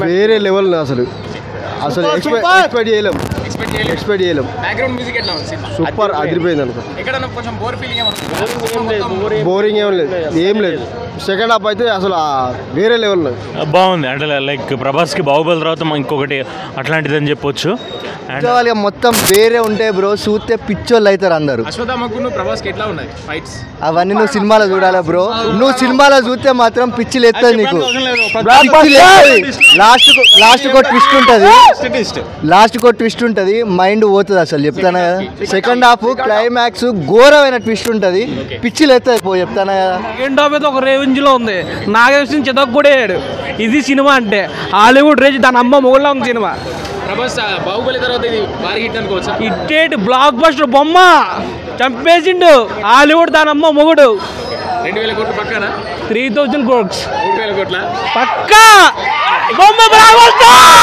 వేరే లెవెల్ అసలు అసలు ఎక్స్పెక్ట్ చేయలేం. బ్యాక్గ్రౌండ్ మ్యూజిక్ ఎట్లా ఉంది? సూపర్ అదిరిపోయింది అనుకో. ఎక్కడన్నా కొంచెం బోర్ ఫీలింగ్ బోరింగ్ ఏం లేదు. సెకండ్ హాఫ్ అయితే అసలు వేరే లెవెల్ బాగుంది. అంటే లైక్ ప్రభాస్కి బాహుబలి తర్వాత ఇంకొకటి అట్లాంటిది అని చెప్పొచ్చు. మొత్తం వేరే ఉంటాయి బ్రో, చూస్తే పిచ్చోళ్ళు అవుతారు అందరు. ప్రభాస్కి ఎట్లా ఉన్నాయి ఫైట్స్? అవన్నీ నువ్వు సినిమాలో చూడాలి బ్రో. నువ్వు సినిమాలో చూస్తే మాత్రం పిచ్చిలు ఎత్తది నీకు. లాస్ట్ కో ట్విస్ట్ ఉంటుంది, మైండ్ పోతుంది అసలు చెప్తానా కదా. సెకండ్ హాఫ్ క్లైమాక్స్ ఘోరమైన ట్విస్ట్ ఉంటుంది, పిచ్చిలు ఎత్తది పో చెప్తానా కదా. సెకండ్ హాఫ్ అయితే ఒక రేంజ్ లో ఉంది. నాగేశ్వరం చితగ్గొడేయాడు. ఇది సినిమా అంటే హాలీవుడ్ రేంజ్, దాని అమ్మ మొగుళ్ళ ఉంది సినిమా. ప్రభాస్ బాహుబలి తర్వాత ఇది భారీ హిట్ అనుకోవచ్చు. హిట్ బ్లాక్ బస్టర్ బొమ్మ చంపేసిండు. హాలీవుడ్ దాని అమ్మ మొగుడు. 2000 కోట్లు పక్కన 3000 crores 3000 కోట్ల పక్కా బొమ్మ బ్లాక్ బస్టర్.